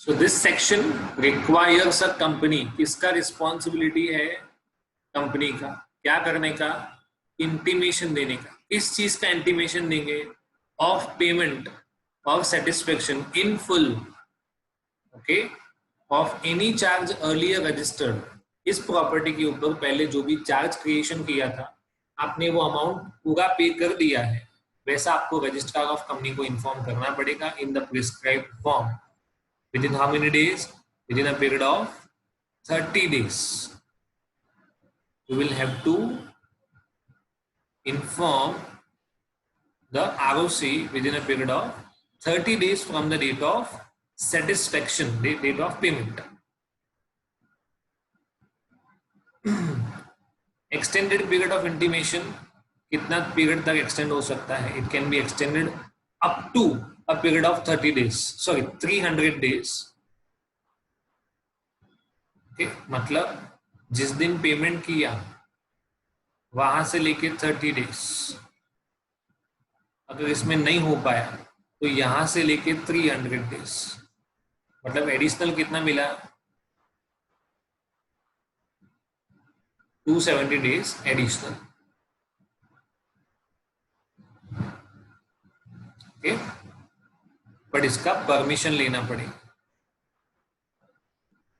So this section requires a company, किसका responsibility है? Company का। क्या करने का? इंटीमेशन देने का। किस चीज का इंटीमेशन देंगे? ऑफ पेमेंट और satisfaction in full, okay, of any charge earlier registered. इस प्रॉपर्टी के ऊपर पहले जो भी चार्ज क्रिएशन किया था, आपने वो अमाउंट पूरा पे कर दिया है, वैसा आपको रजिस्ट्रार ऑफ कंपनी को इन्फॉर्म करना पड़ेगा in the prescribed form. Within how many days? Within a period of 30 days. You will have to inform the ROC within a period of 30 days from the date of satisfaction, date of payment. Extended period of intimation, कितना period तक extend हो सकता है? It can be extended up to a period of 30 days, sorry 300 days. Okay, मतलब जिस दिन payment किया वहां से लेके 30 डेज, अगर इसमें नहीं हो पाया तो यहां से लेके 300 डेज, मतलब एडिशनल कितना मिला? 270 डेज एडिशनल। ओके, बट इसका परमिशन लेना पड़ेगा।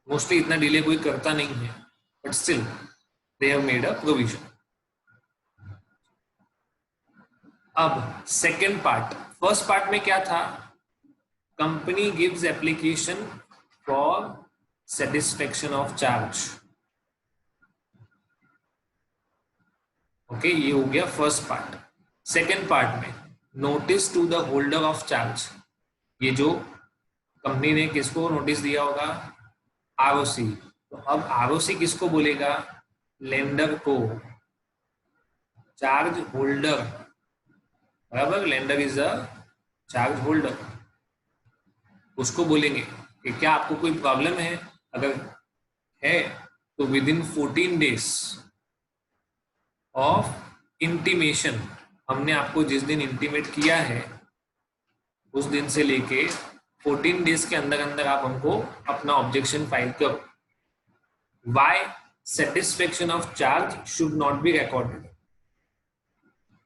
मोस्टली इतना डिले कोई करता नहीं है, but still they have made a provision. अब सेकेंड पार्ट, फर्स्ट पार्ट में क्या था? Company gives application for satisfaction of charge. Okay, ये हो गया फर्स्ट पार्ट। सेकेंड पार्ट में notice to the holder of charge. ये जो कंपनी ने किसको नोटिस दिया होगा? आरओसी। तो अब आरओसी किसको बोलेगा? लेंडर को। चार्ज होल्डर, बराबर, lender is a charge holder. उसको बोलेंगे कि क्या आपको कोई प्रॉब्लम है? अगर है तो with in 14 days of intimation, हमने आपको जिस दिन इंटीमेट किया है उस दिन से लेके 14 डेज के अंदर अंदर आप हमको अपना ऑब्जेक्शन फाइल करो। Why? Satisfaction of charge should not be recorded.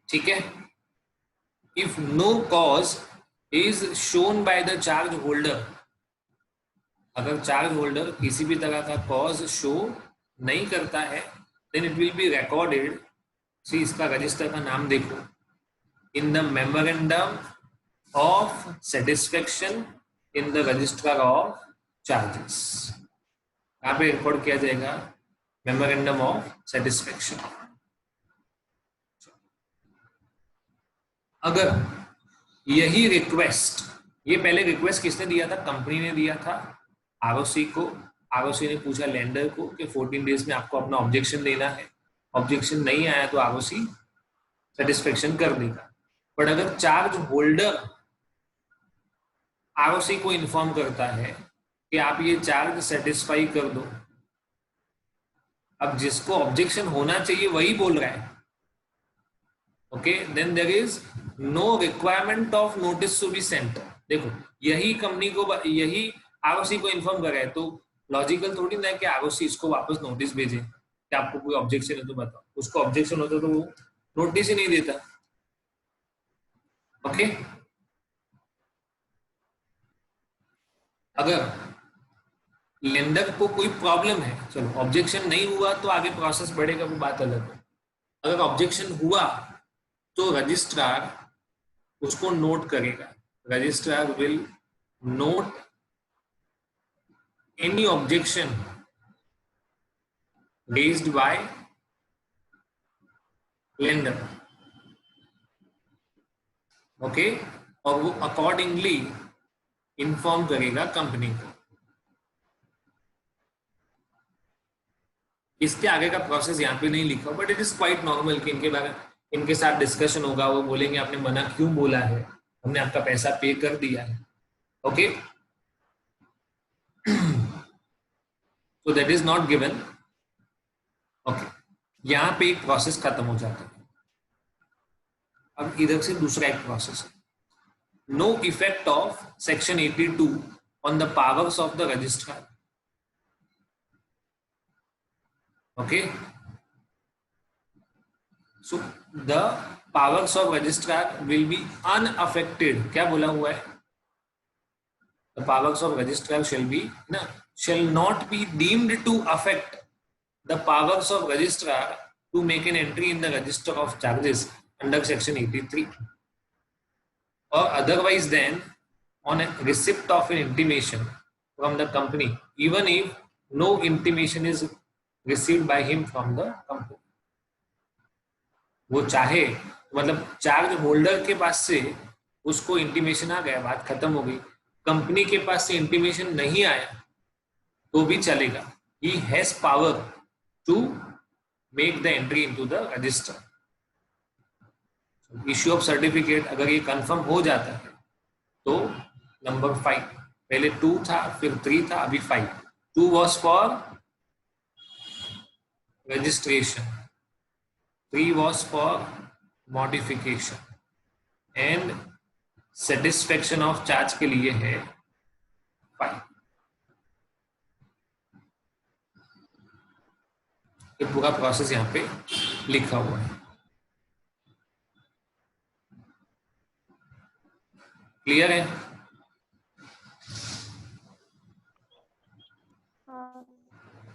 ठीक है? If no cause is shown by the charge holder, अगर चार्ज होल्डर किसी भी तरह का कॉज शो नहीं करता है, then it will be recorded. See, इसका रजिस्टर का नाम देखो, in the memorandum of satisfaction in the register of charges. यहाँ पे रिकॉर्ड किया जाएगा मेमोरेंडम ऑफ सेटिस्फेक्शन। अगर यही रिक्वेस्ट, ये पहले रिक्वेस्ट किसने दिया था? कंपनी ने दिया था आरओसी को। आरओसी ने पूछा लेंडर को कि 14 डेज में आपको अपना ऑब्जेक्शन देना है। ऑब्जेक्शन नहीं आया तो आरओसी सेटिस्फेक्शन कर देगा। बट अगर चार्ज होल्डर आरओसी को इन्फॉर्म करता है कि आप ये चार्ज सेटिस्फाई कर दो, अब जिसको ऑब्जेक्शन होना चाहिए वही बोल रहा है, okay, then there is no requirement of notice to be sent. देखो, यही कंपनी को, यही आरओसी को इन्फॉर्म कर रहा है, तो लॉजिकल थोड़ी ना है कि आरओसी इसको वापस नोटिस भेजे कि आपको कोई ऑब्जेक्शन है तो बताओ। उसको ऑब्जेक्शन होता तो वो नोटिस ही नहीं देता। ओके, अगर लेंडर को कोई प्रॉब्लम है, चलो ऑब्जेक्शन नहीं हुआ तो आगे प्रोसेस बढ़ेगा, वो बात अलग है। अगर ऑब्जेक्शन हुआ तो रजिस्ट्रार उसको नोट करेगा। Registrar will note any objection raised bye lender, okay, और वो अकॉर्डिंगली इन्फॉर्म करेगा कंपनी को। इसके आगे का प्रोसेस यहाँ पे नहीं लिखा, but it is quite normal कि इनके साथ डिस्कशन होगा। वो बोलेंगे आपने मना क्यों बोला है, हमने आपका पैसा पे कर दिया है। Okay, so that is not given. Okay, यहाँ पे एक प्रोसेस खत्म हो जाता है। अब इधर से दूसरा एक प्रोसेस है, no effect of section 82 on the powers of the registrar. Okay, so the powers of registrar will be unaffected. क्या बोला हुआ है? The powers of registrar shall not be deemed to affect the powers of registrar to make an entry in the register of charges under section 83, or otherwise than on a receipt of an intimation from the company, even if no intimation is received by him from the company. वो चाहे मतलब charge holder के पास से उसको intimation आ गया, बात खत्म हो गई, कंपनी के पास से इंटीमेशन नहीं आया तो भी चलेगा. He has power to make the entry into the register. Issue of certificate अगर ये कंफर्म हो जाता है तो नंबर 5, पहले 2 था, फिर 3 था, अभी 5. 2 was for registration, 3 was for modification, and satisfaction of charge के लिए है 5. ये पूरा प्रोसेस यहाँ पे लिखा हुआ है. क्लियर है?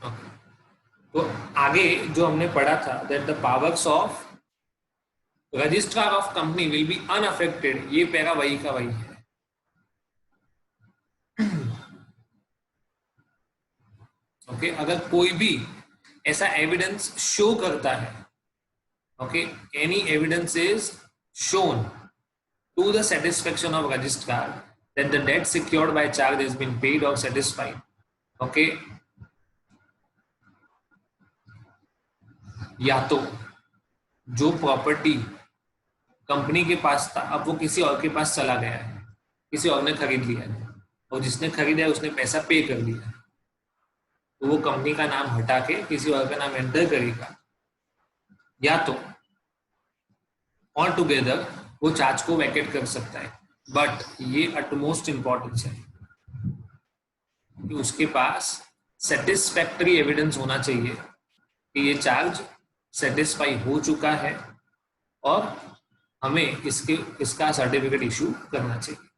Okay. तो आगे जो हमने पढ़ा था that the powers of registrar of company will be unaffected, ये पैरा वही का वही है. ओके, अगर कोई भी ऐसा एविडेंस शो करता है, okay, any evidence is shown to the satisfaction of registrar that the debt secured by charge has been paid or satisfied, okay, या तो जो प्रॉपर्टी कंपनी के पास था अब वो किसी और के पास चला गया है, किसी और ने खरीद लिया है, और जिसने खरीदा है उसने पैसा पे कर दिया, तो वो कंपनी का नाम हटा के किसी और का नाम एंटर करेगा, या तो ऑल टुगेदर वो चार्ज को वैकेट कर सकता है. बट ये अटमोस्ट इंपॉर्टेंस है कि उसके पास सेटिस्फैक्टरी एविडेंस होना चाहिए कि ये चार्ज सेटिस्फाई हो चुका है और हमें इसका सर्टिफिकेट इशू करना चाहिए.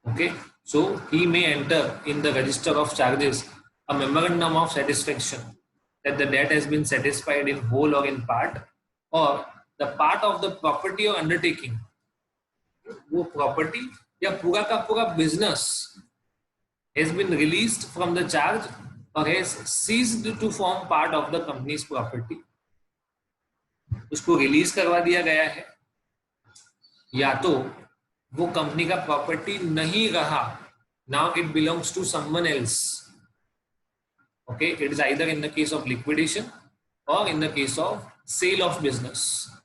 Okay, so he may enter in the register of charges a memorandum of satisfaction that the debt has been satisfied in whole or in part, or the part of the property or undertaking, वो property या पूरा का पूरा business has been released from the charge or has ceased to form part of the company's property, उसको release करवा दिया गया है, या तो वो कंपनी का प्रॉपर्टी नहीं रहा, now it belongs to someone else. Okay, it is either in the case of liquidation or in the case of sale of business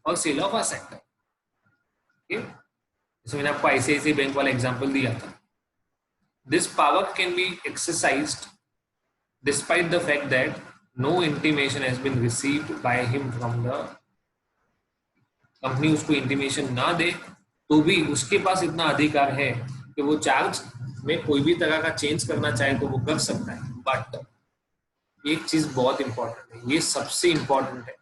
or sale of asset. Okay, जैसे मैंने आपको ICICI बैंक वाला example दिया था. This power can be exercised despite the fact that no intimation has been received by him from the company. उसको intimation ना दे तो भी उसके पास इतना अधिकार है कि वो चार्ज में कोई भी तरह का चेंज करना चाहे तो वो कर सकता है. बट एक चीज बहुत इंपॉर्टेंट है, ये सबसे इंपॉर्टेंट है,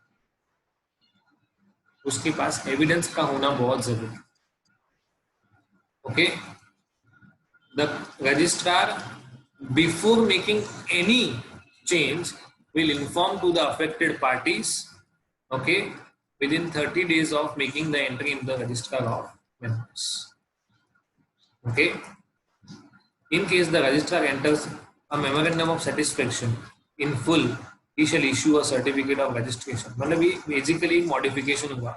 उसके पास एविडेंस का होना बहुत जरूरी है. Okay, the registrar before making any change will inform to the affected parties, okay, within 30 days of making the entry in the register of members. Okay, in case the registrar enters a memorandum of satisfaction in full, he shall issue a certificate of registration. मतलब ये basically modification हुआ,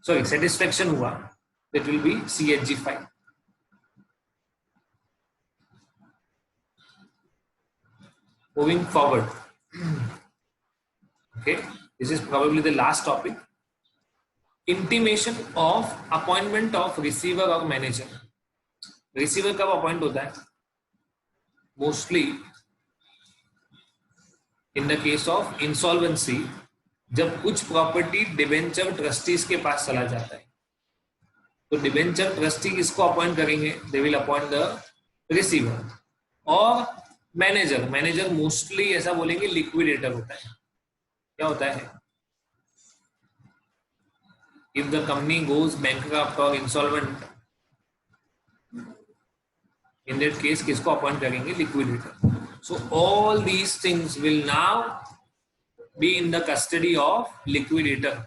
sorry, satisfaction हुआ, that will be CHG 5. Moving forward, okay, this is probably the last topic. Intimation of appointment of receiver और manager. Receiver कब appoint होता है? Mostly in the case of insolvency, जब कुछ property debenture trustees के पास चला जाता है. तो डिबेंचर ट्रस्टी किसको अपॉइंट करेंगे? They will appoint the receiver. और मैनेजर, मैनेजर मोस्टली ऐसा बोलेंगे लिक्विडेटर होता है। क्या होता है? If the company goes bankrupt और इंसॉल्वेंट, इन दैट केस किसको अपॉइंट करेंगे? Liquidator. So all these things will now be in the custody of liquidator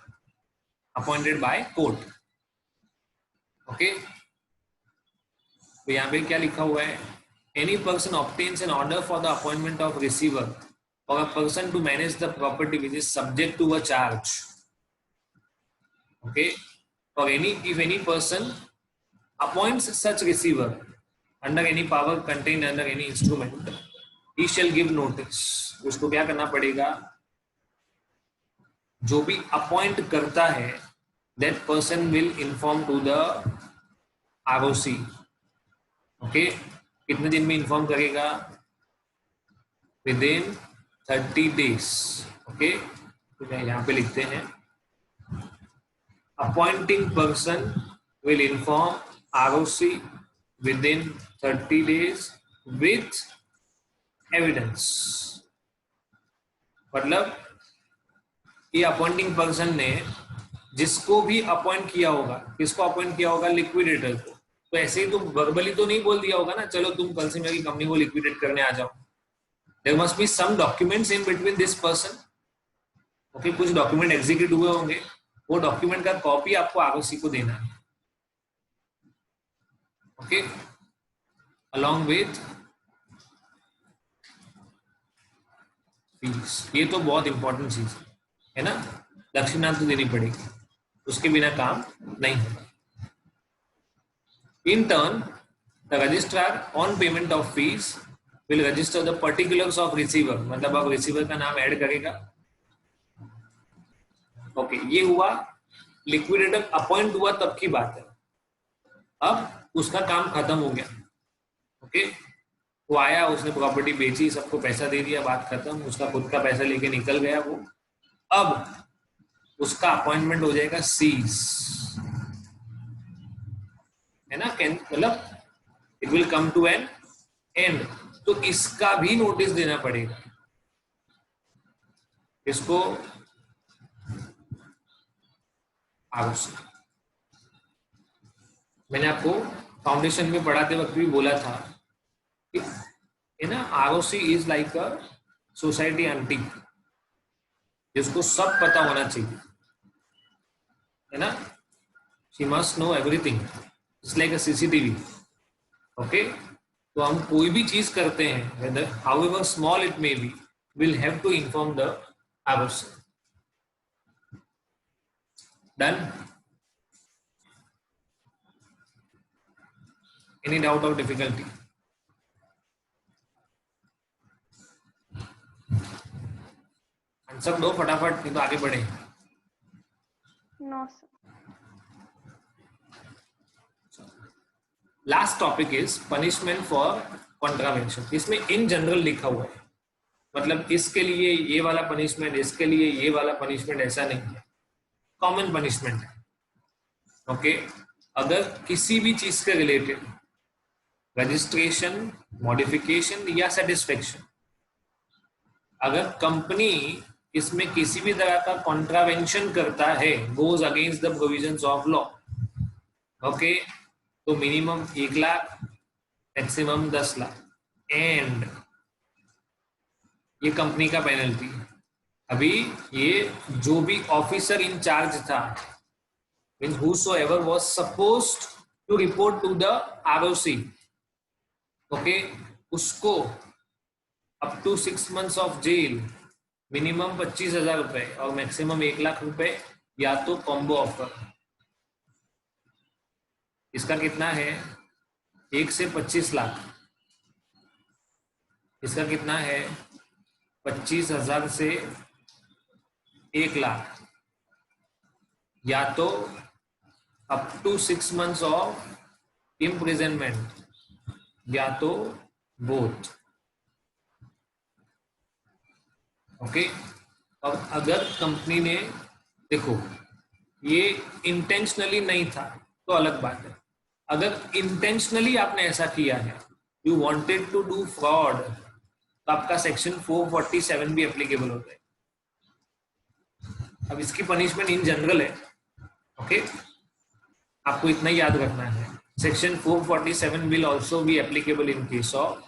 appointed by court. Okay, तो यहाँ पे क्या लिखा हुआ है? Any person obtains an order for the appointment of receiver और a person to manage the property which is subject to a charge. Okay, और any if any person appoints such receiver under any power contained under any instrument, he shall give notice। उसको क्या करना पड़ेगा? जो भी appoint करता है that person will inform to the ROC। Okay, कितने दिन में इन्फॉर्म करेगा? within 30 days। ओके, तो यहाँ पे लिखते हैं appointing person will inform ROC within 30 days with evidence। मतलब ये अपॉइंटिंग पर्सन ने जिसको भी अपॉइंट किया होगा, किसको अपॉइंट किया होगा? लिक्विडेटर को। तो ऐसे ही तो वर्बली तो नहीं बोल दिया होगा ना, चलो तुम कल से मेरी कंपनी को लिक्विडेट करने आ जाओ। There must be some documents in between this person. Okay, कुछ डॉक्यूमेंट एग्जीक्यूट हुए होंगे, वो डॉक्यूमेंट का कॉपी आपको आरओसी को देना है। Okay, along with fees. ये तो बहुत इंपॉर्टेंट चीज है ना, दक्षिणा तो देनी पड़ेगी, उसके बिना काम नहीं होगा। In turn the registrar on payment of fees will register the particulars of receiver. मतलब अब रिसीवर का नाम ऐड करेगा। ओके, ये हुआ लिक्विडेटर अपॉइंट हुआ तब की बात है, अब उसका काम खत्म हो गया। ओके, वो आया, उसने प्रॉपर्टी बेची, सबको पैसा दे दिया, बात खत्म, उसका खुद का पैसा लेके निकल गया वो। अब उसका अपॉइंटमेंट हो जाएगा सीज, है ना, मतलब it will come to an end. तो इसका भी नोटिस देना पड़ेगा। इसको आवश्यक, मैंने आपको फाउंडेशन में पढ़ाते वक्त भी बोला था कि है ना, ROC is like a society aunty, जिसको सब पता होना चाहिए, है ना। She must know everything, it's like a CCTV. Okay, तो हम कोई भी चीज करते हैं, whether however small it may be, will have to inform the ROC. Done? Any doubt or difficulty? Answer दो फटाफट, नहीं तो आगे बढ़े। No sir. Last topic is punishment for contravention. इसमें इन जनरल लिखा हुआ है, मतलब इसके लिए ये वाला पनिशमेंट, इसके लिए ये वाला पनिशमेंट, ऐसा नहीं है, कॉमन पनिशमेंट है। ओके, अगर किसी भी चीज के रिलेटेड रजिस्ट्रेशन, मॉडिफिकेशन या सेटिस्फेक्शन, अगर कंपनी इसमें किसी भी तरह का कॉन्ट्रावेंशन करता है, goes against the provisions of law, okay, तो minimum 1 lakh, maximum 10 lakh, and ये कंपनी का पेनल्टी है। अभी ये जो भी ऑफिसर इन चार्ज था, means whosoever was supposed to report to the ROC, okay, उसको up to 6 months of jail, minimum 25,000 रुपए और मैक्सिमम 1 लाख रुपए, या तो कॉम्बो ऑफर। इसका कितना है? 1 से 25 लाख। इसका कितना है? 25,000 से 1 लाख, या तो up to 6 months of imprisonment, या तो बोथ। ओके, अब अगर कंपनी ने, देखो ये इंटेंशनली नहीं था तो अलग बात है, अगर इंटेंशनली आपने ऐसा किया है, you wanted to do fraud, तो आपका सेक्शन 447 भी एप्लीकेबल होता है। अब इसकी पनिशमेंट इन जनरल है, ओके, आपको इतना ही याद रखना है। Section 447 will also be applicable in case of,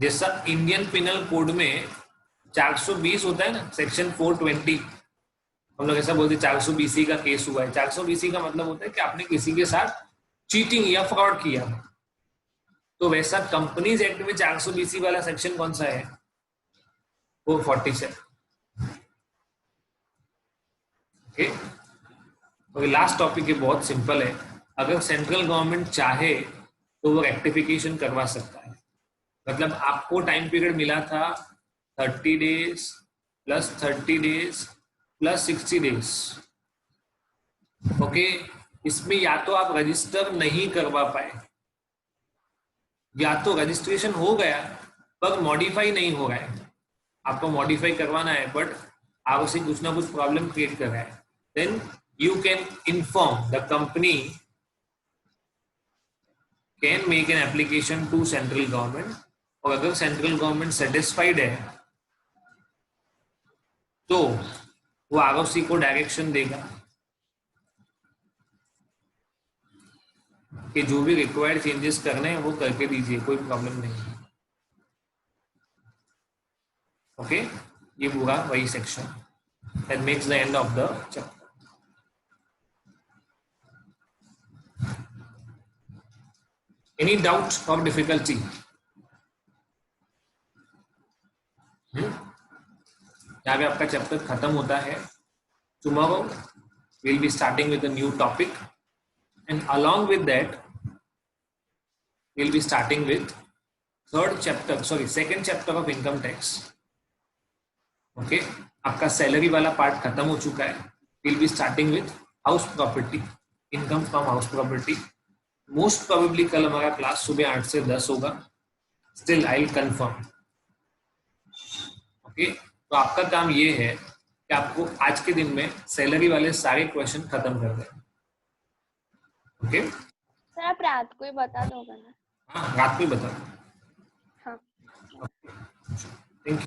जैसा इंडियन पिनल कोड में 420 होता है ना, सेक्शन 420 हम लोग ऐसा बोलते हैं 420 का केस हुआ है। 420 का मतलब होता है कि आपने किसी के साथ चीटिंग या फ्रॉड किया। तो वैसा कंपनीज एक्ट में 420 वाला सेक्शन कौन सा है? 447। ओके, तो लास्ट टॉपिक ये बहुत सिंपल है। अगर सेंट्रल गवर्नमेंट चाहे तो वो रेक्टिफिकेशन करवा सकता है। मतलब आपको टाइम पीरियड मिला था 30 days plus 30 days plus 60 days, okay. इसमें या तो आप रजिस्टर नहीं करवा पाए, या तो रजिस्ट्रेशन हो गया पर मॉडिफाई नहीं हो रहा है, आपको मॉडिफाई करवाना है बट आपसे कुछ ना कुछ प्रॉब्लम क्रिएट कर रहा है, then you can inform the company, can make an application to central government. और अगर सेंट्रल गवर्नमेंट सेटिस्फाइड है तो वो आरओसी को डायरेक्शन देगा कि जो भी रिक्वायर्ड चेंजेस करने हैं वो करके दीजिए, कोई प्रॉब्लम नहीं है। ओके, ये पूरा वही section that makes the end of the chapter. Any doubt और डिफिकल्टी? यहाँ पे आपका चैप्टर खत्म होता है। Tomorrow we'll be starting with a new topic, and along with that we'll be starting with second chapter of income tax. Okay, आपका salary वाला part खत्म हो चुका है। we'll be starting with house property, income from house property. Most probably कल हमारा class सुबह 8 से 10 होगा। Still I will confirm. Okay, तो आपका काम ये है कि आपको आज के दिन में सैलरी वाले सारे क्वेश्चन खत्म कर दें। ओके सर आप रात को ही बता दोगे ना? हाँ, रात में बता। हाँ, थैंक यू।